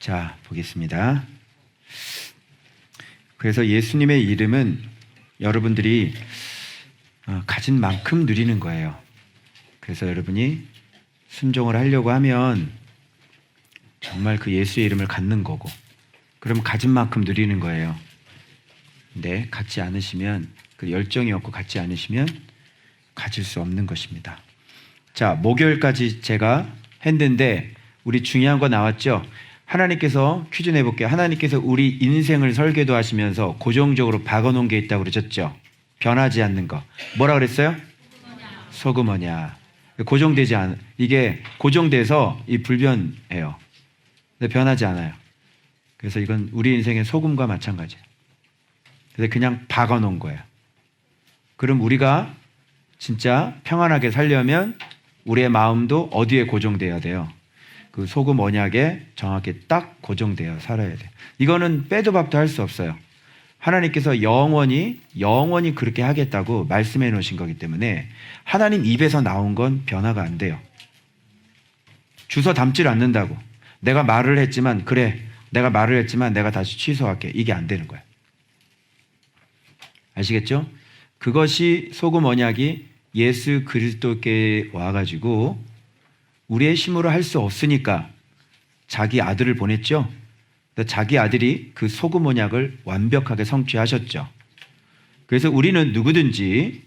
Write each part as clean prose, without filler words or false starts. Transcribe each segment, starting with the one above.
자, 보겠습니다. 그래서 예수님의 이름은 여러분들이 가진 만큼 누리는 거예요. 그래서 여러분이 순종을 하려고 하면 정말 그 예수의 이름을 갖는 거고, 그럼 가진 만큼 누리는 거예요. 근데 갖지 않으시면, 그 열정이 없고 갖지 않으시면 가질 수 없는 것입니다. 자, 목요일까지 제가 했는데 우리 중요한 거 나왔죠? 하나님께서 퀴즈 내볼게요. 하나님께서 우리 인생을 설계도 하시면서 고정적으로 박아놓은 게 있다고 그러셨죠? 변하지 않는 거. 뭐라 그랬어요? 소금 언약. 고정되지 않아. 이게 고정돼서 이 불변해요. 근데 변하지 않아요. 그래서 이건 우리 인생의 소금과 마찬가지예요. 그래서 그냥 박아놓은 거예요. 그럼 우리가 진짜 평안하게 살려면 우리의 마음도 어디에 고정돼야 돼요? 그 소금 언약에 정확히 딱 고정되어 살아야 돼요. 이거는 빼도 박도 할 수 없어요. 하나님께서 영원히 그렇게 하겠다고 말씀해 놓으신 거기 때문에 하나님 입에서 나온 건 변화가 안 돼요. 주워 담질 않는다고. 내가 말을 했지만 내가 다시 취소할게. 이게 안 되는 거예요. 아시겠죠? 그것이 소금 언약이 예수 그리스도께 와가지고 우리의 힘으로 할 수 없으니까 자기 아들을 보냈죠. 자기 아들이 그 소금 언약을 완벽하게 성취하셨죠. 그래서 우리는 누구든지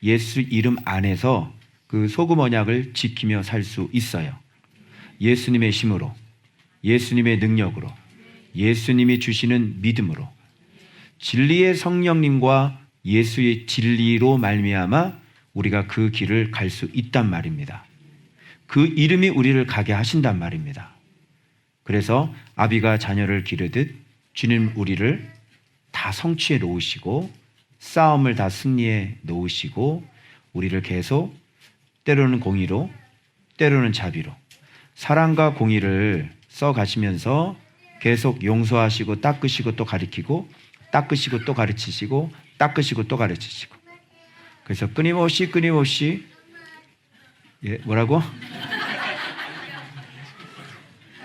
예수 이름 안에서 그 소금 언약을 지키며 살 수 있어요. 예수님의 힘으로, 예수님의 능력으로, 예수님이 주시는 믿음으로, 진리의 성령님과 예수의 진리로 말미암아 우리가 그 길을 갈 수 있단 말입니다. 그 이름이 우리를 가게 하신단 말입니다. 그래서 아비가 자녀를 기르듯 주님 우리를 다 성취해 놓으시고 싸움을 다 승리해 놓으시고 우리를 계속 때로는 공의로 때로는 자비로 사랑과 공의를 써 가시면서 계속 용서하시고 닦으시고 또 가르치고 닦으시고 또 가르치시고 닦으시고 또 가르치시고 그래서 끊임없이 예, 뭐라고?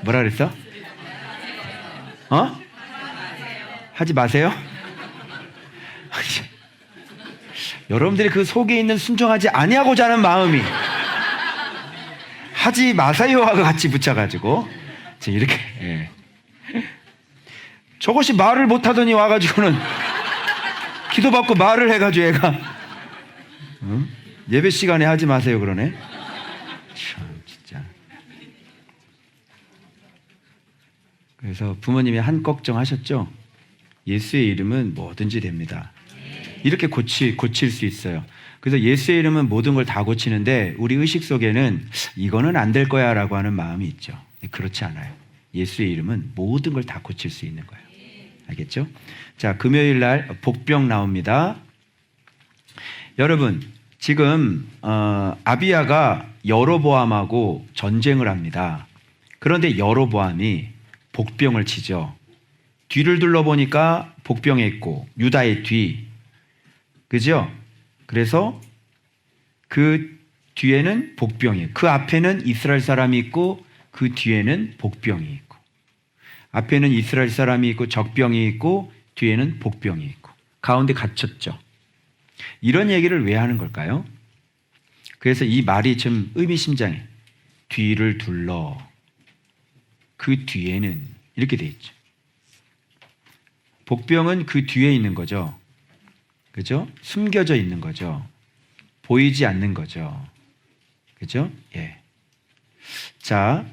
뭐라 그랬어? 하지 마세요? 여러분들이 그 속에 있는 순종하지 아니하고자 하는 마음이 하지 마세요와 같이 붙여가지고 지금 이렇게 예. 저것이 말을 못하더니 와가지고는 기도받고 말을 해가지고 얘가 예배 시간에 하지 마세요 그러네. 참 진짜. 그래서 부모님이 한 걱정하셨죠? 예수의 이름은 뭐든지 됩니다. 이렇게 고칠 수 있어요. 그래서 예수의 이름은 모든 걸 다 고치는데 우리 의식 속에는 이거는 안 될 거야 라고 하는 마음이 있죠. 그렇지 않아요. 예수의 이름은 모든 걸 다 고칠 수 있는 거예요. 알겠죠? 자, 금요일 날 복병 나옵니다. 여러분 지금 아비야가 여로보암하고 전쟁을 합니다. 그런데 여로보암이 복병을 치죠. 뒤를 둘러보니까 복병에 있고 유다의 뒤, 그죠? 그래서 그 뒤에는 복병이, 그 앞에는 이스라엘 사람이 있고 그 뒤에는 복병이 있고, 앞에는 이스라엘 사람이 있고 적병이 있고 뒤에는 복병이 있고 가운데 갇혔죠. 이런 얘기를 왜 하는 걸까요? 그래서 이 말이 좀 의미심장해. 뒤를 둘러, 그 뒤에는 이렇게 돼 있죠. 복병은 그 뒤에 있는 거죠. 그죠? 숨겨져 있는 거죠. 보이지 않는 거죠. 그죠? 예. 자,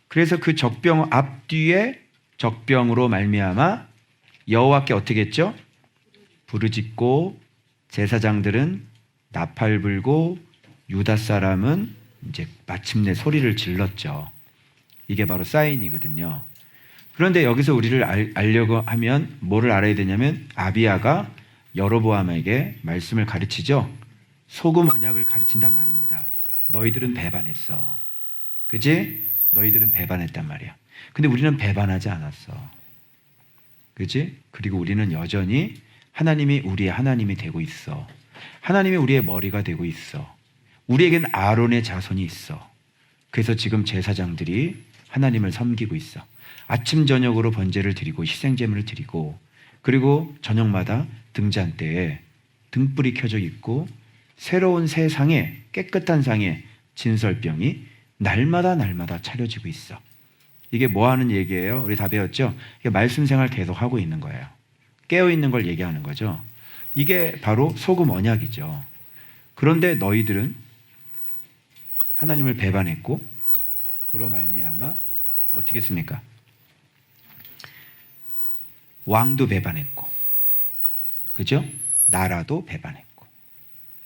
그래서 그 적병 앞뒤에 적병으로 말미암아 여호와께 어떻게 했죠? 부르짖고 제사장들은 나팔 불고 유다 사람은 이제 마침내 소리를 질렀죠. 이게 바로 사인이거든요. 그런데 여기서 우리를 알려고 하면 뭐를 알아야 되냐면 아비야가 여로보암에게 말씀을 가르치죠. 소금 언약을 가르친단 말입니다. 너희들은 배반했어. 그지? 너희들은 배반했단 말이야. 근데 우리는 배반하지 않았어. 그지? 그리고 우리는 여전히 하나님이 우리의 하나님이 되고 있어. 하나님이 우리의 머리가 되고 있어. 우리에겐 아론의 자손이 있어. 그래서 지금 제사장들이 하나님을 섬기고 있어. 아침 저녁으로 번제를 드리고 희생제물을 드리고, 그리고 저녁마다 등잔대에 등불이 켜져 있고 새로운 세상에, 깨끗한 상에 진설병이 날마다 차려지고 있어. 이게 뭐 하는 얘기예요? 우리 다 배웠죠? 이게 말씀 생활 계속 하고 있는 거예요. 깨어 있는 걸 얘기하는 거죠. 이게 바로 소금 언약이죠. 그런데 너희들은 하나님을 배반했고, 그로 말미암아 어떻게 했습니까? 왕도 배반했고, 그죠? 나라도 배반했고,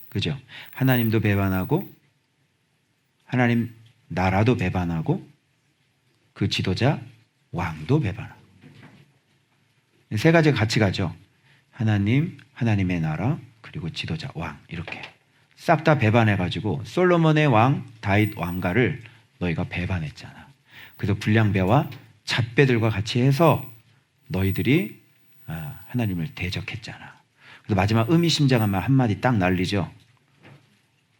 그죠? 하나님도 배반하고, 하나님 나라도 배반하고, 그 지도자 왕도 배반하고. 세 가지가 같이 가죠. 하나님, 하나님의 나라, 그리고 지도자 왕, 이렇게 싹 다 배반해가지고 솔로몬의 왕 다윗 왕가를 너희가 배반했잖아. 그래서 불량배와 잣배들과 같이 해서 너희들이 하나님을 대적했잖아. 그래서 마지막 의미심장한 말 한마디 딱 날리죠.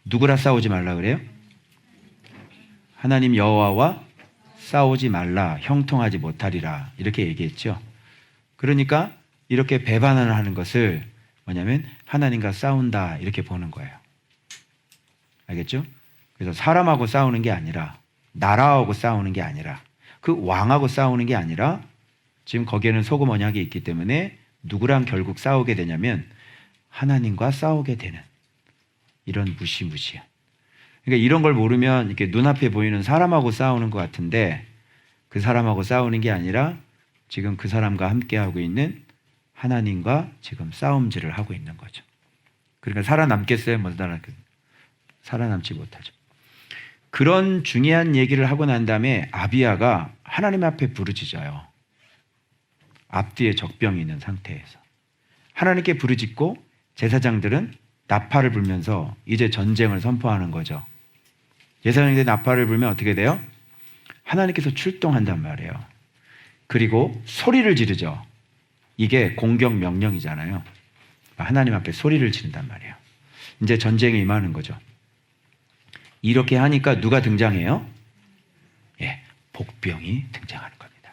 누구라 싸우지 말라 그래요? 하나님 여호와와 싸우지 말라, 형통하지 못하리라, 이렇게 얘기했죠. 그러니까 이렇게 배반을 하는 것을 뭐냐면 하나님과 싸운다, 이렇게 보는 거예요. 알겠죠? 그래서 사람하고 싸우는 게 아니라, 나라하고 싸우는 게 아니라, 그 왕하고 싸우는 게 아니라, 지금 거기에는 소금 언약이 있기 때문에 누구랑 결국 싸우게 되냐면 하나님과 싸우게 되는, 이런 무시무시한. 그러니까 이런 걸 모르면 이렇게 눈앞에 보이는 사람하고 싸우는 것 같은데, 그 사람하고 싸우는 게 아니라 지금 그 사람과 함께하고 있는 하나님과 지금 싸움질을 하고 있는 거죠. 그러니까 살아남겠어요? 못 살아남지 못하죠. 그런 중요한 얘기를 하고 난 다음에 아비야가 하나님 앞에 부르짖어요. 앞뒤에 적병이 있는 상태에서 하나님께 부르짖고, 제사장들은 나팔을 불면서 이제 전쟁을 선포하는 거죠. 제사장들이 나팔을 불면 어떻게 돼요? 하나님께서 출동한단 말이에요. 그리고 소리를 지르죠. 이게 공격 명령이잖아요. 하나님 앞에 소리를 지른단 말이에요. 이제 전쟁에 임하는 거죠. 이렇게 하니까 누가 등장해요? 예, 복병이 등장하는 겁니다.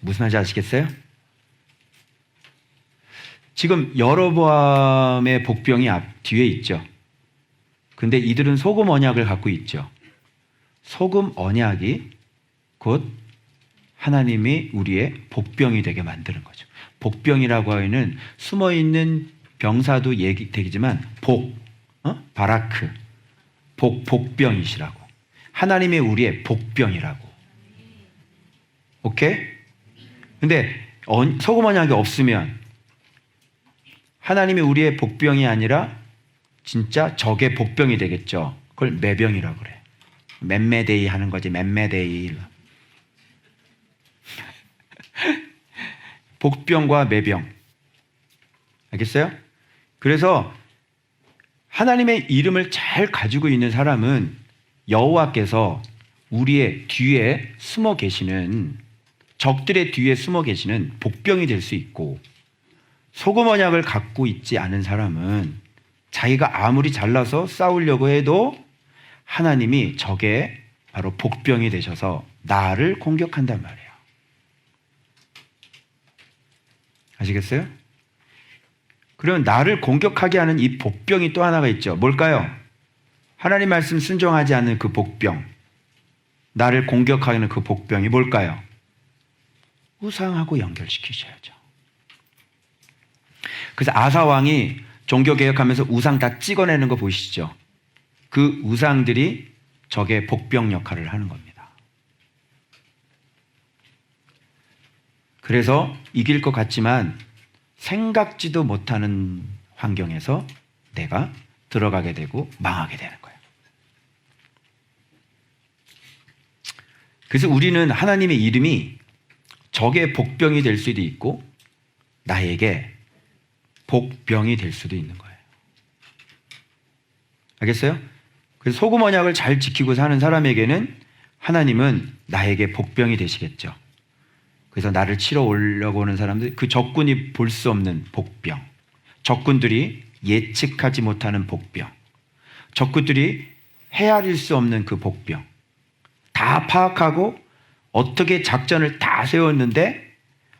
무슨 말인지 아시겠어요? 지금 여로보암의 복병이 뒤에 있죠. 근데 이들은 소금 언약을 갖고 있죠. 소금 언약이 곧 하나님이 우리의 복병이 되게 만드는 거죠. 복병이라고 하는 숨어있는 병사도 되지만 바라크, 복병이시라고. 하나님의 우리의 복병이라고. 오케이? 근데 소금 언약이 없으면 하나님이 우리의 복병이 아니라 진짜 적의 복병이 되겠죠. 그걸 매병이라고 그래. 맴매데이 하는 거지. 맴매데이. 복병과 매병. 알겠어요? 그래서 하나님의 이름을 잘 가지고 있는 사람은 여호와께서 우리의 뒤에 숨어 계시는, 적들의 뒤에 숨어 계시는 복병이 될 수 있고, 소금 언약을 갖고 있지 않은 사람은 자기가 아무리 잘나서 싸우려고 해도 하나님이 적의 바로 복병이 되셔서 나를 공격한단 말이에요. 아시겠어요? 그러면 나를 공격하게 하는 이 복병이 또 하나가 있죠. 뭘까요? 하나님 말씀 순종하지 않는 그 복병, 나를 공격하는 그 복병이 뭘까요? 우상하고 연결시키셔야죠. 그래서 아사 왕이 종교개혁하면서 우상 다 찍어내는 거 보시죠. 그 우상들이 적의 복병 역할을 하는 겁니다. 그래서 이길 것 같지만 생각지도 못하는 환경에서 내가 들어가게 되고 망하게 되는 거예요. 그래서 우리는 하나님의 이름이 적의 복병이 될 수도 있고 나에게 복병이 될 수도 있는 거예요. 알겠어요? 그래서 소금 언약을 잘 지키고 사는 사람에게는 하나님은 나에게 복병이 되시겠죠. 그래서 나를 치러 오려고 오는 사람들, 그 적군이 볼 수 없는 복병, 적군들이 예측하지 못하는 복병, 적군들이 헤아릴 수 없는 그 복병, 다 파악하고 어떻게 작전을 다 세웠는데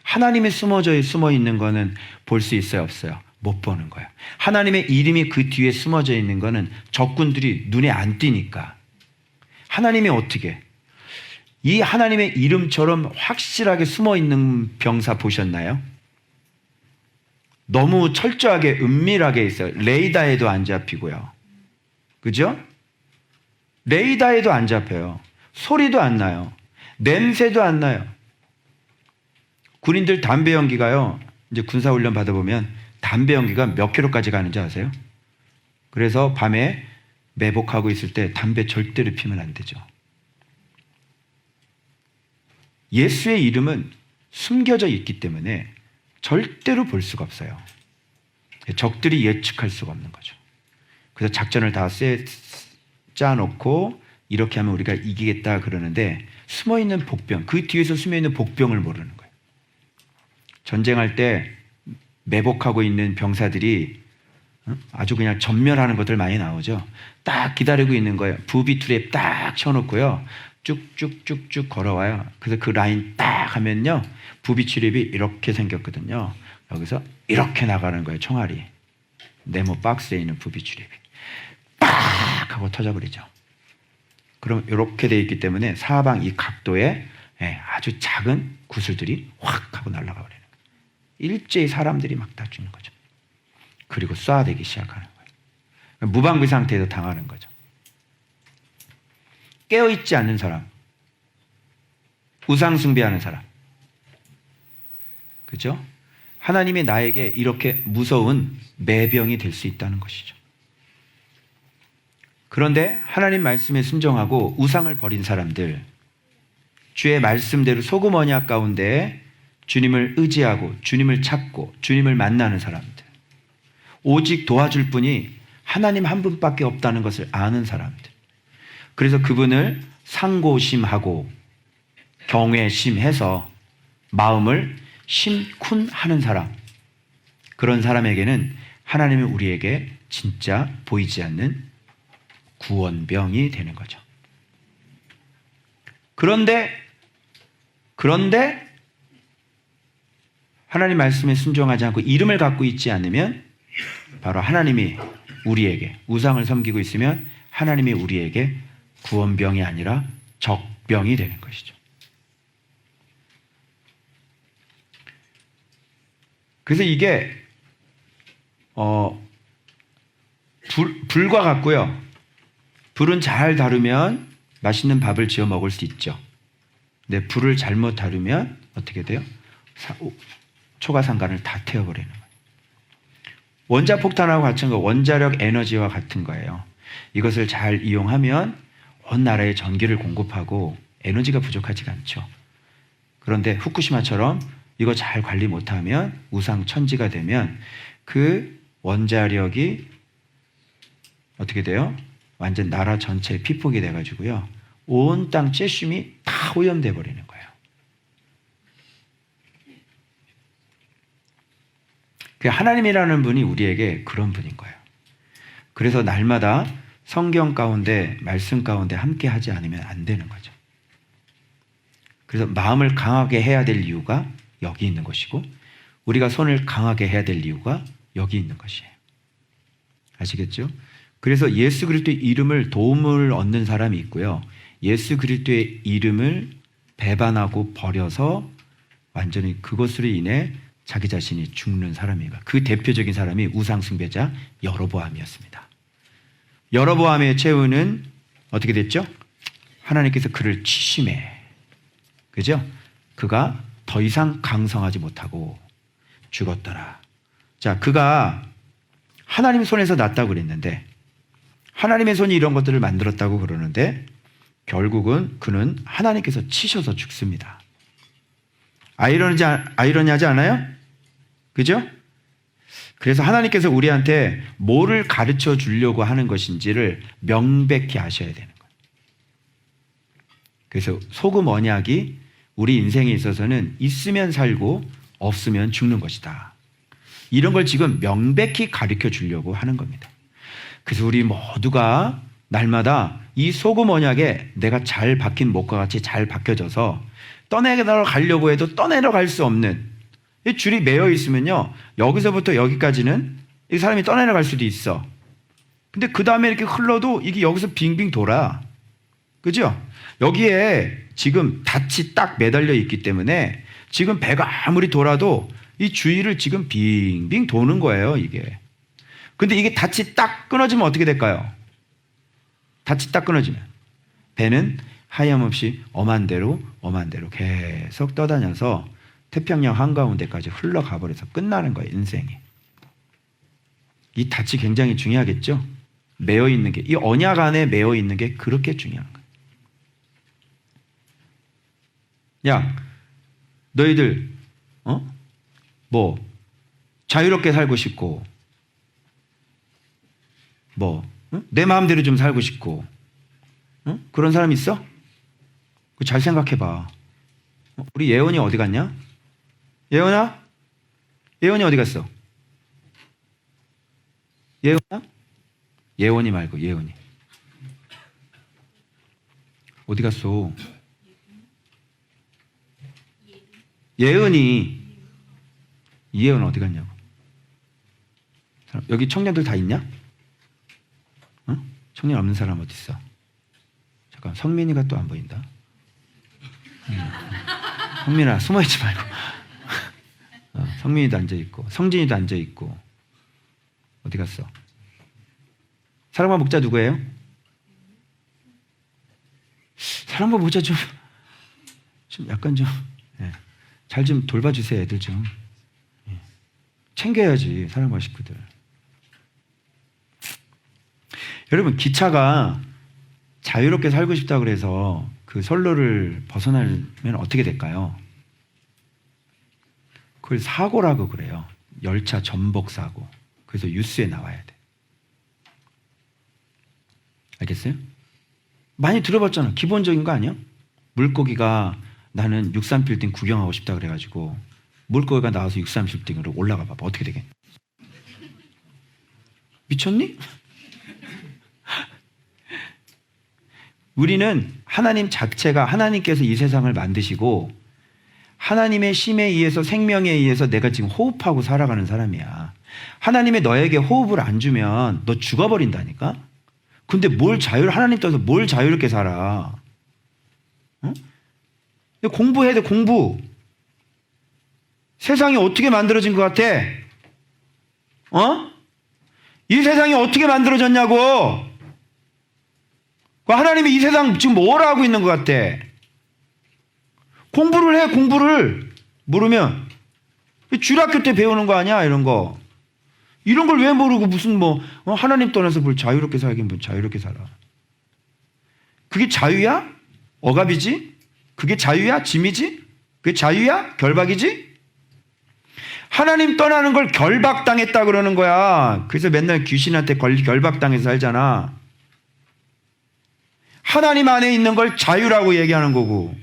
하나님이 숨어 있는 거는 볼 수 있어요, 없어요? 못 보는 거예요. 하나님의 이름이 그 뒤에 숨어져 있는 거는 적군들이 눈에 안 띄니까. 하나님이 어떻게? 이 하나님의 이름처럼 확실하게 숨어 있는 병사 보셨나요? 너무 철저하게 은밀하게 있어요. 레이더에도 안 잡히고요. 그죠? 레이더에도 안 잡혀요. 소리도 안 나요. 냄새도 안 나요. 군인들 담배 연기가요. 이제 군사훈련 받아보면 담배 연기가 몇 킬로까지 가는지 아세요? 그래서 밤에 매복하고 있을 때 담배 절대로 피면 안 되죠. 예수의 이름은 숨겨져 있기 때문에 절대로 볼 수가 없어요. 적들이 예측할 수가 없는 거죠. 그래서 작전을 다 짜놓고 이렇게 하면 우리가 이기겠다 그러는데 숨어있는 복병, 그 뒤에서 숨어있는 복병을 모르는 거예요. 전쟁할 때 매복하고 있는 병사들이 아주 그냥 전멸하는 것들 많이 나오죠. 딱 기다리고 있는 거예요. 부비투랩 딱 쳐놓고요. 쭉쭉쭉쭉 걸어와요. 그래서 그 라인 딱 하면요. 부비투랩이 이렇게 생겼거든요. 여기서 이렇게 나가는 거예요. 총알이. 네모 박스에 있는 부비투랩이. 빡! 하고 터져버리죠. 그럼 이렇게 돼 있기 때문에 사방 이 각도에 아주 작은 구슬들이 확 하고 날아가 버리는 거예요. 일제히 사람들이 막 다 죽는 거죠. 그리고 쏴대기 시작하는 거예요. 무방비 상태에서 당하는 거죠. 깨어있지 않는 사람, 우상숭배하는 사람, 그죠? 하나님이 나에게 이렇게 무서운 매병이 될 수 있다는 것이죠. 그런데 하나님 말씀에 순종하고 우상을 버린 사람들, 주의 말씀대로 소금 언약 가운데 주님을 의지하고 주님을 찾고 주님을 만나는 사람들, 오직 도와줄 분이 하나님 한 분밖에 없다는 것을 아는 사람들, 그래서 그분을 상고심하고 경외심해서 마음을 심쿵하는 사람, 그런 사람에게는 하나님이 우리에게 진짜 보이지 않는 구원병이 되는 거죠. 그런데 하나님 말씀에 순종하지 않고 이름을 갖고 있지 않으면 바로 하나님이 우리에게 우상을 섬기고 있으면 하나님이 우리에게 구원병이 아니라 적병이 되는 것이죠. 그래서 이게 불과 같고요. 불은 잘 다루면 맛있는 밥을 지어 먹을 수 있죠. 근데 불을 잘못 다루면 어떻게 돼요? 초가상간을 다 태워버리는 거예요. 원자폭탄하고 같은 거, 원자력 에너지와 같은 거예요. 이것을 잘 이용하면 온 나라에 전기를 공급하고 에너지가 부족하지가 않죠. 그런데 후쿠시마처럼 이거 잘 관리 못하면 우상천지가 되면 그 원자력이 어떻게 돼요? 완전 나라 전체에 피폭이 돼가지고요. 온 땅 쬐심이 다 오염돼 버리는 거예요. 그 하나님이라는 분이 우리에게 그런 분인 거예요. 그래서 날마다 성경 가운데, 말씀 가운데 함께 하지 않으면 안 되는 거죠. 그래서 마음을 강하게 해야 될 이유가 여기 있는 것이고, 우리가 손을 강하게 해야 될 이유가 여기 있는 것이에요. 아시겠죠? 그래서 예수 그리스도의 이름을 도움을 얻는 사람이 있고요. 예수 그리스도의 이름을 배반하고 버려서 완전히 그것으로 인해 자기 자신이 죽는 사람이에요. 그 대표적인 사람이 우상숭배자 여로보암이었습니다. 여로보암의 최후는 어떻게 됐죠? 하나님께서 그를 치심해. 그죠? 그가 더 이상 강성하지 못하고 죽었더라. 자, 그가 하나님 손에서 났다고 그랬는데, 하나님의 손이 이런 것들을 만들었다고 그러는데 결국은 그는 하나님께서 치셔서 죽습니다. 아이러니하지 않아요? 그죠? 그래서 하나님께서 우리한테 뭐를 가르쳐 주려고 하는 것인지를 명백히 아셔야 되는 거예요. 그래서 소금 언약이 우리 인생에 있어서는 있으면 살고 없으면 죽는 것이다. 이런 걸 지금 명백히 가르쳐 주려고 하는 겁니다. 그래서 우리 모두가 날마다 이 소금 언약에 내가 잘 박힌 못과 같이 잘 박혀져서 떠내려 가려고 해도 떠내려 갈 수 없는 이 줄이 매여 있으면요. 여기서부터 여기까지는 이 사람이 떠내려 갈 수도 있어. 근데 그 다음에 이렇게 흘러도 이게 여기서 빙빙 돌아. 그죠? 여기에 지금 닻이 딱 매달려 있기 때문에 지금 배가 아무리 돌아도 이 주위를 지금 빙빙 도는 거예요, 이게. 근데 이게 닻이 딱 끊어지면 어떻게 될까요? 닻이 딱 끊어지면 배는 하염없이 엄한 대로 계속 떠다녀서 태평양 한가운데까지 흘러가 버려서 끝나는 거예요, 인생이. 이 닻이 굉장히 중요하겠죠? 매여 있는 게, 이 언약 안에 매여 있는 게 그렇게 중요한 거예요. 야, 너희들 자유롭게 살고 싶고 내 마음대로 좀 살고 싶고 그런 사람 있어? 잘 생각해봐. 우리 예원이 어디 갔냐? 예원아? 예원이 어디 갔어? 예원아? 예원이 말고 예원이 어디 갔어? 예은이. 이예은 어디 갔냐고. 여기 청년들 다 있냐? 청년 없는 사람 어디 있어? 잠깐, 성민이가 또 안 보인다. 성민아, 숨어있지 말고. 성민이도 앉아있고 성진이도 앉아있고. 어디 갔어? 사랑과 목자 누구예요? 사랑과 목자 좀 약간 좀 잘 좀 돌봐주세요. 애들 좀 챙겨야지, 사랑과 식구들. 여러분, 기차가 자유롭게 살고 싶다고 그래서 그 선로를 벗어나면 어떻게 될까요? 그걸 사고라고 그래요. 열차 전복 사고. 그래서 뉴스에 나와야 돼. 알겠어요? 많이 들어봤잖아. 기본적인 거 아니야? 물고기가 나는 63빌딩 구경하고 싶다 그래가지고 물고기가 나와서 63빌딩으로 올라가 봐봐. 어떻게 되겠니? 미쳤니? 우리는 하나님 자체가, 하나님께서 이 세상을 만드시고 하나님의 심에 의해서, 생명에 의해서 내가 지금 호흡하고 살아가는 사람이야. 하나님이 너에게 호흡을 안 주면 너 죽어버린다니까? 근데 하나님 떠서 뭘 자유롭게 살아? 공부해야 돼, 공부. 세상이 어떻게 만들어진 것 같아? 이 세상이 어떻게 만들어졌냐고. 하나님이 이 세상 지금 뭘 하고 있는 것 같아? 공부를 해, 공부를. 모르면 주일학교 때 배우는 거 아니야, 이런 거. 이런 걸 왜 모르고 무슨 하나님 떠나서 뭘 자유롭게 살긴 뭘 자유롭게 살아. 그게 자유야? 억압이지? 그게 자유야? 짐이지? 그게 자유야? 결박이지? 하나님 떠나는 걸 결박당했다 그러는 거야. 그래서 맨날 귀신한테 결박당해서 살잖아. 하나님 안에 있는 걸 자유라고 얘기하는 거고.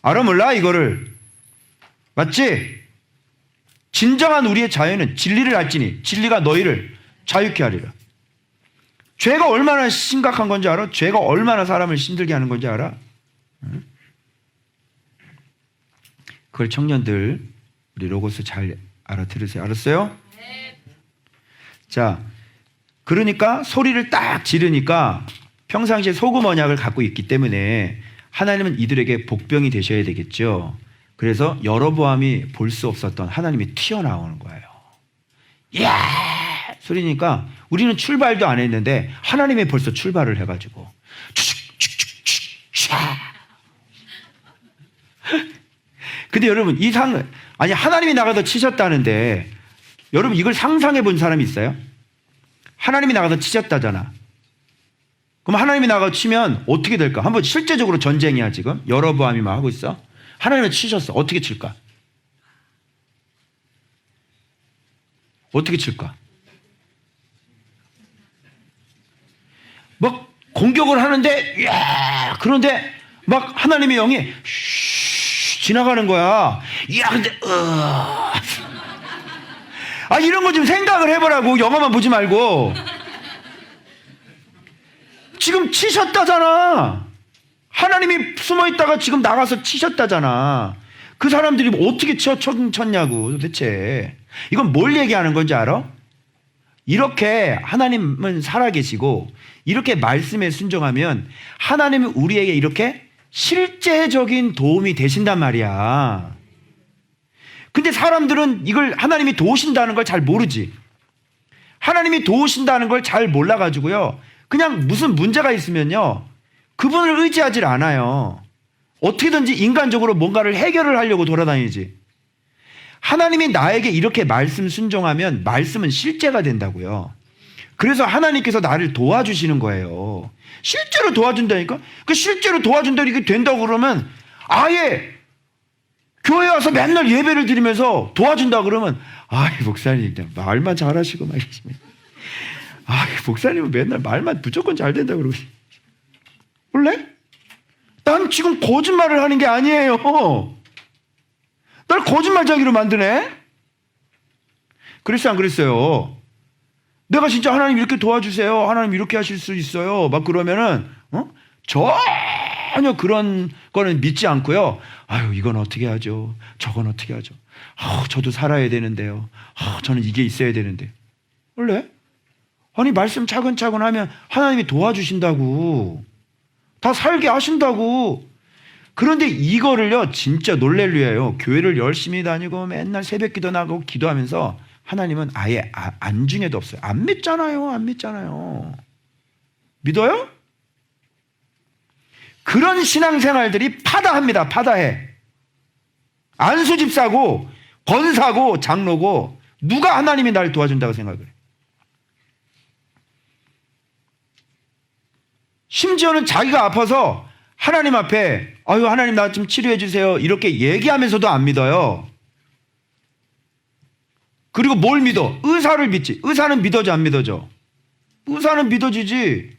알아 몰라 이거를? 맞지? 진정한 우리의 자유는 진리를 알지니 진리가 너희를 자유케 하리라. 죄가 얼마나 심각한 건지 알아? 죄가 얼마나 사람을 힘들게 하는 건지 알아? 그걸 청년들 우리 로고스 잘 알아들으세요. 알았어요? 네. 자, 그러니까 소리를 딱 지르니까 평상시에 소금 언약을 갖고 있기 때문에 하나님은 이들에게 복병이 되셔야 되겠죠. 그래서 여로보암이 볼 수 없었던 하나님이 튀어나오는 거예요. 이야! 소리니까 우리는 출발도 안 했는데 하나님이 벌써 출발을 해가지고 근데 여러분 하나님이 나가서 치셨다는데 여러분 이걸 상상해 본 사람이 있어요? 하나님이 나가서 치셨다잖아. 그럼 하나님이 나가서 치면 어떻게 될까? 한번 실제적으로 전쟁이야 지금. 여로보암이 막 하고 있어. 하나님이 치셨어. 어떻게 칠까? 어떻게 칠까? 막 공격을 하는데 야 그런데 막 하나님의 영이 지나가는 거야. 야 근데 이런 거 좀 생각을 해보라고. 영화만 보지 말고. 지금 치셨다잖아. 하나님이 숨어 있다가 지금 나가서 치셨다잖아. 그 사람들이 어떻게 쳤냐고 도대체. 이건 뭘 얘기하는 건지 알아? 이렇게 하나님은 살아계시고 이렇게 말씀에 순종하면 하나님은 우리에게 이렇게 실제적인 도움이 되신단 말이야. 근데 사람들은 이걸 하나님이 도우신다는 걸 잘 모르지. 하나님이 도우신다는 걸 잘 몰라가지고요. 그냥 무슨 문제가 있으면요. 그분을 의지하지 않아요. 어떻게든지 인간적으로 뭔가를 해결을 하려고 돌아다니지. 하나님이 나에게 이렇게 말씀 순종하면 말씀은 실제가 된다고요. 그래서 하나님께서 나를 도와주시는 거예요. 실제로 도와준다니까? 그 실제로 도와준다 이게 된다고 그러면 아예 교회 와서 맨날 예배를 드리면서 도와준다 그러면 목사님 말만 잘하시고 말이시면 목사님은 맨날 말만 무조건 잘 된다 그러고 원래? 난 지금 거짓말을 하는 게 아니에요. 날 거짓말쟁이로 만드네? 그랬어요, 안 그랬어요? 내가 진짜 하나님 이렇게 도와주세요. 하나님 이렇게 하실 수 있어요. 막 그러면은, 전혀 그런 거는 믿지 않고요. 이건 어떻게 하죠? 저건 어떻게 하죠? 저도 살아야 되는데요. 저는 이게 있어야 되는데. 원래? 아니, 말씀 차근차근 하면 하나님이 도와주신다고. 다 살게 하신다고. 그런데 이거를요, 진짜 놀랄려예요. 교회를 열심히 다니고 맨날 새벽 기도 나가고 기도하면서 하나님은 아예 안중에도 없어요. 안 믿잖아요. 안 믿잖아요. 믿어요? 그런 신앙생활들이 파다합니다. 파다해. 안수 집사고 권사고 장로고 누가 하나님이 나를 도와준다고 생각을 해. 심지어는 자기가 아파서 하나님 앞에 하나님 나 좀 치료해 주세요 이렇게 얘기하면서도 안 믿어요. 그리고 뭘 믿어? 의사를 믿지. 의사는 믿어져 안 믿어져? 의사는 믿어지지.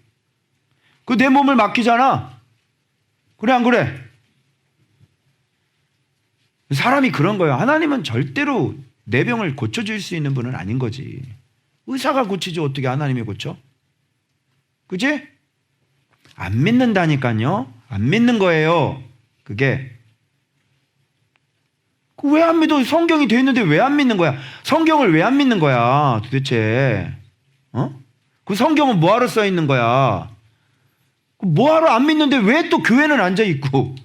그 내 몸을 맡기잖아. 그래 안 그래? 사람이 그런 거예요. 하나님은 절대로 내 병을 고쳐줄 수 있는 분은 아닌 거지. 의사가 고치지 어떻게 하나님이 고쳐? 그지? 안 믿는다니까요. 안 믿는 거예요. 그게. 왜 안 믿어? 성경이 돼 있는데 왜 안 믿는 거야? 성경을 왜 안 믿는 거야? 도대체. 그 성경은 뭐하러 써 있는 거야? 뭐하러 안 믿는데 왜 또 교회는 앉아 있고?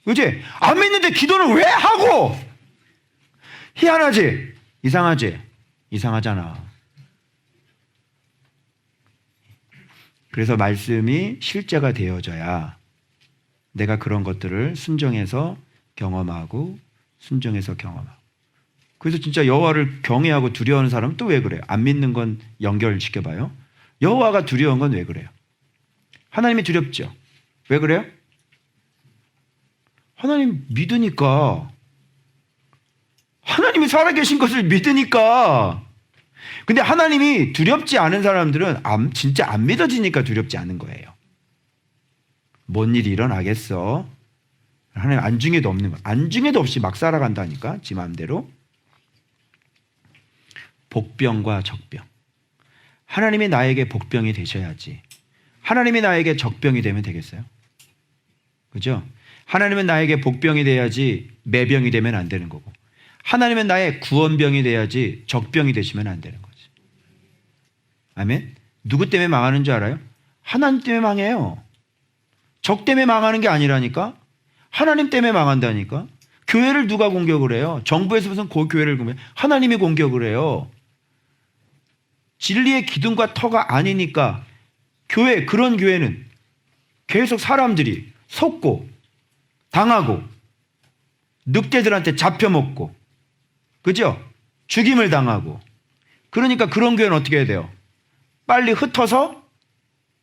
그지? 안 믿는데 기도는 왜 하고? 희한하지? 이상하지? 이상하잖아. 그래서 말씀이 실제가 되어져야 내가 그런 것들을 순종해서 경험하고 순종해서 경험하고. 그래서 진짜 여호와를 경외하고 두려워하는 사람은 또 왜 그래요? 안 믿는 건 연결시켜봐요. 여호와가 두려운 건 왜 그래요? 하나님이 두렵죠. 왜 그래요? 하나님 믿으니까. 하나님이 살아계신 것을 믿으니까. 근데 하나님이 두렵지 않은 사람들은 진짜 안 믿어지니까 두렵지 않은 거예요. 뭔 일이 일어나겠어? 하나님 안중에도 없는 거. 안중에도 없이 막 살아간다니까. 지 마음대로. 복병과 적병. 하나님이 나에게 복병이 되셔야지. 하나님이 나에게 적병이 되면 되겠어요? 그죠? 하나님은 나에게 복병이 돼야지 매병이 되면 안 되는 거고. 하나님은 나의 구원병이 돼야지 적병이 되시면 안 되는 거지. 아멘? 누구 때문에 망하는 줄 알아요? 하나님 때문에 망해요. 적 때문에 망하는 게 아니라니까. 하나님 때문에 망한다니까. 교회를 누가 공격을 해요? 정부에서 무슨 교회를 공격해? 하나님이 공격을 해요. 진리의 기둥과 터가 아니니까 교회, 그런 교회는 계속 사람들이 속고 당하고 늑대들한테 잡혀먹고 그죠? 죽임을 당하고. 그러니까 그런 교회는 어떻게 해야 돼요? 빨리 흩어서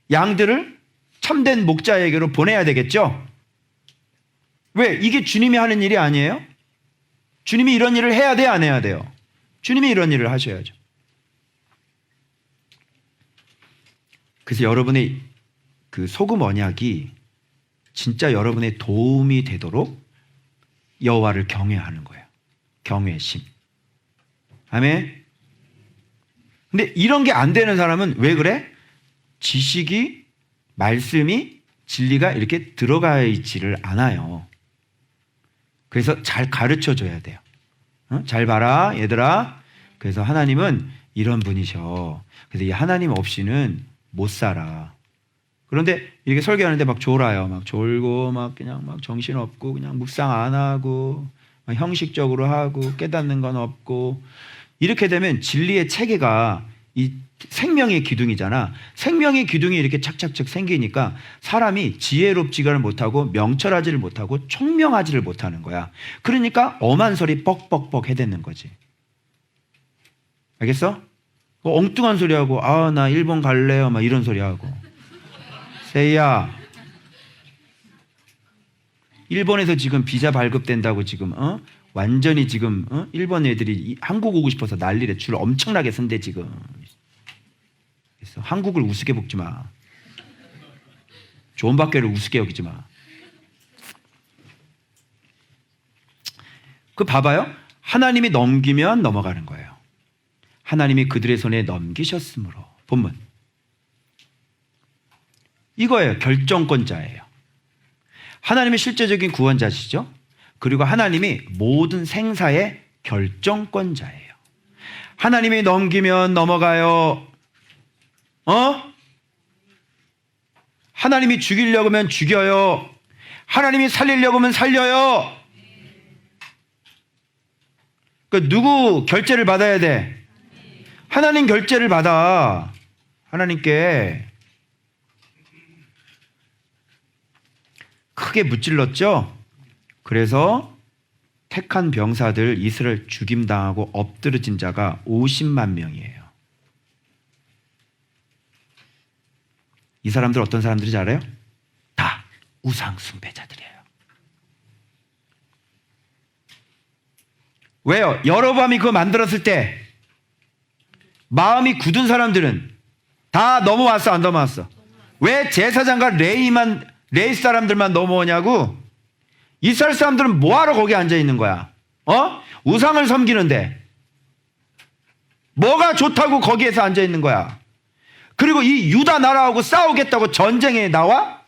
양들을 참된 목자에게로 보내야 되겠죠? 왜? 이게 주님이 하는 일이 아니에요? 주님이 이런 일을 해야 돼요? 안 해야 돼요? 주님이 이런 일을 하셔야죠. 그래서 여러분의 그 소금 언약이 진짜 여러분의 도움이 되도록 여호와를 경외하는 거예요. 경외심. 아멘. 근데 이런 게 안 되는 사람은 왜 그래? 지식이, 말씀이 진리가 이렇게 들어가 있지를 않아요. 그래서 잘 가르쳐 줘야 돼요. 잘 봐라 얘들아. 그래서 하나님은 이런 분이셔. 그래서 이 하나님 없이는 못 살아. 그런데 이렇게 설교하는데 막 졸아요. 막 졸고 막 그냥 막 정신없고 그냥 묵상 안 하고 막 형식적으로 하고 깨닫는 건 없고, 이렇게 되면 진리의 체계가 이 생명의 기둥이잖아. 생명의 기둥이 이렇게 착착착 생기니까 사람이 지혜롭지를 못하고 명철하지를 못하고 총명하지를 못하는 거야. 그러니까 엄한 소리 뻑뻑뻑 해대는 거지. 알겠어? 엉뚱한 소리 하고 아 나 일본 갈래요 막 이런 소리 하고. 세이야, 일본에서 지금 비자 발급된다고 지금 완전히 지금 일본 애들이 한국 오고 싶어서 난리래. 줄 엄청나게 선대 지금. 그래서 한국을 우습게 보지 마. 좋은 밖에를 우습게 여기지 마. 그 봐봐요. 하나님이 넘기면 넘어가는 거예요. 하나님이 그들의 손에 넘기셨으므로. 본문 이거예요. 결정권자예요. 하나님이 실제적인 구원자시죠. 그리고 하나님이 모든 생사의 결정권자예요. 하나님이 넘기면 넘어가요. 하나님이 죽이려고 하면 죽여요. 하나님이 살리려고 하면 살려요. 그 누구 결제를 받아야 돼? 하나님 결제를 받아. 하나님께 크게 무찔렀죠. 그래서 택한 병사들 이스라엘 죽임당하고 엎드러진 자가 50만 명이에요. 이 사람들 어떤 사람들이 잘해요? 다 우상 숭배자들이에요. 왜요? 여로보암이 그거 만들었을 때 마음이 굳은 사람들은 다 넘어왔어, 안 넘어왔어? 왜 제사장과 레위 사람들만 넘어오냐고? 이스라엘 사람들은 뭐하러 거기 앉아 있는 거야? 우상을 섬기는데 뭐가 좋다고 거기에서 앉아 있는 거야? 그리고 이 유다 나라하고 싸우겠다고 전쟁에 나와?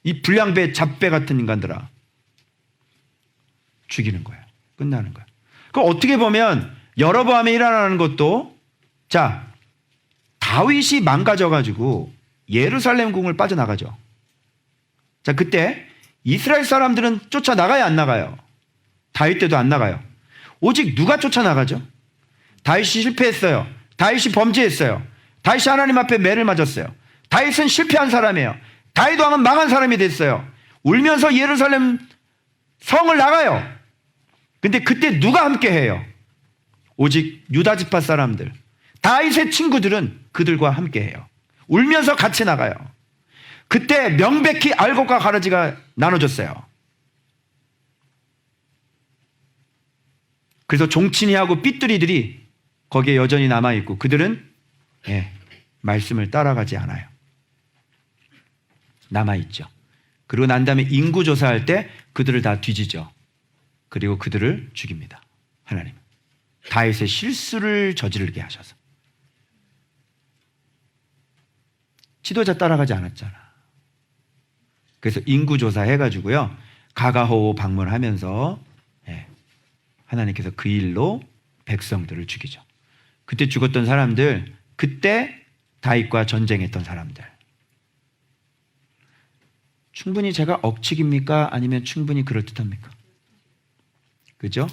이 불량배 잡배 같은 인간들아. 죽이는 거야. 끝나는 거야. 그럼 어떻게 보면 여로보암이 일어나는 것도, 자, 다윗이 망가져가지고 예루살렘 궁을 빠져나가죠. 자, 그때 이스라엘 사람들은 쫓아나가요, 안 나가요? 다윗 때도 안 나가요. 오직 누가 쫓아나가죠? 다윗이 실패했어요. 다윗이 범죄했어요. 다윗이 하나님 앞에 매를 맞았어요. 다윗은 실패한 사람이에요. 다윗 왕은 망한 사람이 됐어요. 울면서 예루살렘 성을 나가요. 근데 그때 누가 함께 해요? 오직 유다 지파 사람들. 다윗의 친구들은 그들과 함께 해요. 울면서 같이 나가요. 그때 명백히 알곡과 가라지가 나눠졌어요. 그래서 종친이하고 삐뚤이들이 거기에 여전히 남아있고 그들은 말씀을 따라가지 않아요. 남아있죠. 그리고 난 다음에 인구조사할 때 그들을 다 뒤지죠. 그리고 그들을 죽입니다. 하나님. 다윗의 실수를 저지르게 하셔서. 지도자 따라가지 않았잖아. 그래서 인구조사 해가지고요. 가가호 방문하면서 하나님께서 그 일로 백성들을 죽이죠. 그때 죽었던 사람들, 그때 다윗과 전쟁했던 사람들. 충분히 제가 억측입니까? 아니면 충분히 그럴듯합니까? 그죠?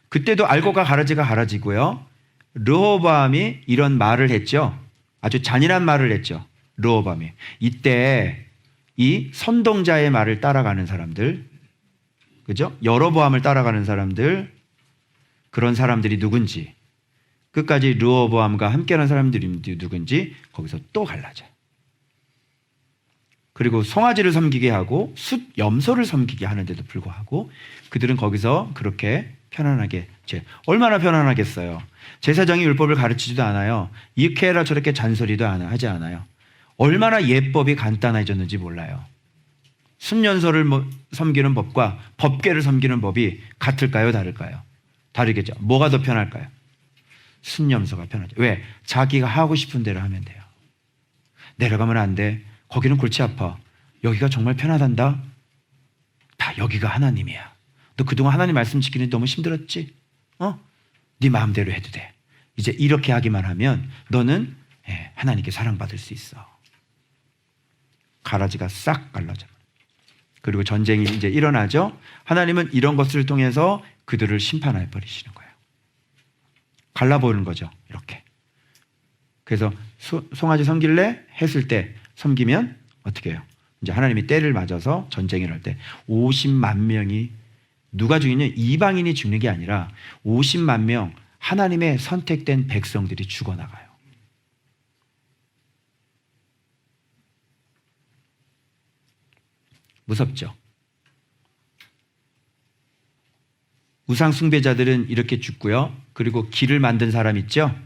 그때도 알곡과 가라지가 가라지고요. 르호보암이 이런 말을 했죠. 아주 잔인한 말을 했죠. 르호보암이. 이때 이 선동자의 말을 따라가는 사람들, 그죠? 여로보암을 따라가는 사람들, 그런 사람들이 누군지, 끝까지 르호보암과 함께하는 사람들이 누군지 거기서 또 갈라져요. 그리고 송아지를 섬기게 하고 숫 염소를 섬기게 하는데도 불구하고 그들은 거기서 그렇게 편안하게, 얼마나 편안하겠어요. 제사장이 율법을 가르치지도 않아요. 이렇게 해라 저렇게 잔소리도 하지 않아요. 얼마나 예법이 간단해졌는지 몰라요. 순년소를 섬기는 법과 법궤를 섬기는 법이 같을까요? 다를까요? 다르겠죠. 뭐가 더 편할까요? 순념소가 편하죠. 왜? 자기가 하고 싶은 대로 하면 돼요. 내려가면 안 돼. 거기는 골치 아파. 여기가 정말 편하단다. 다 여기가 하나님이야. 너 그동안 하나님 말씀 지키는 데 너무 힘들었지? 네 마음대로 해도 돼. 이제 이렇게 하기만 하면 너는 하나님께 사랑받을 수 있어. 가라지가 싹 갈라져. 그리고 전쟁이 이제 일어나죠. 하나님은 이런 것을 통해서 그들을 심판해 버리시는 거예요. 갈라버리는 거죠. 이렇게. 그래서 송아지 섬길래 했을 때 섬기면 어떻게 해요? 이제 하나님이 때를 맞아서 전쟁을 할 때 50만 명이 누가 죽이냐? 이방인이 죽는 게 아니라 50만 명 하나님의 선택된 백성들이 죽어나가요. 무섭죠? 우상 숭배자들은 이렇게 죽고요. 그리고 길을 만든 사람 있죠?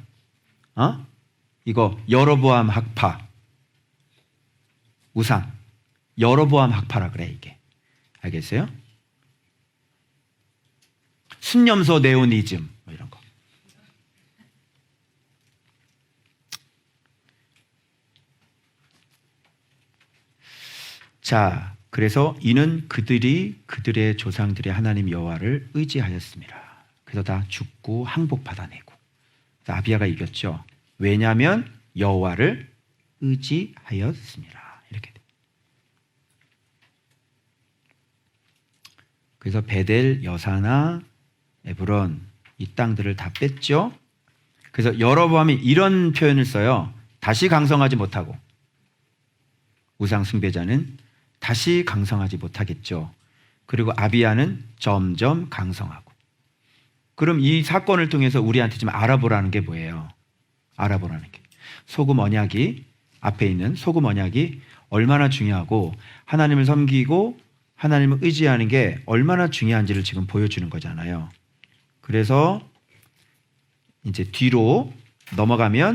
이거 여로보암 학파. 우상. 여로보암 학파라 그래 이게. 알겠어요? 순념소 네오니즘 뭐 이런 거. 자, 그래서 이는 그들이 그들의 조상들의 하나님 여호와를 의지하였습니다. 그래서 다 죽고 항복받아내고. 아비야가 이겼죠. 왜냐하면 여호와를 의지하였습니다. 이렇게. 그래서 베델, 여사나 에브론 이 땅들을 다 뺐죠. 그래서 여로보암이 이런 표현을 써요. 다시 강성하지 못하고. 우상 숭배자는 다시 강성하지 못하겠죠. 그리고 아비야는 점점 강성하고. 그럼 이 사건을 통해서 우리한테 좀 알아보라는 게 뭐예요? 알아보라는 게. 소금 언약이 앞에 있는 소금 언약이 얼마나 중요하고 하나님을 섬기고 하나님을 의지하는 게 얼마나 중요한지를 지금 보여주는 거잖아요. 그래서 이제 뒤로 넘어가면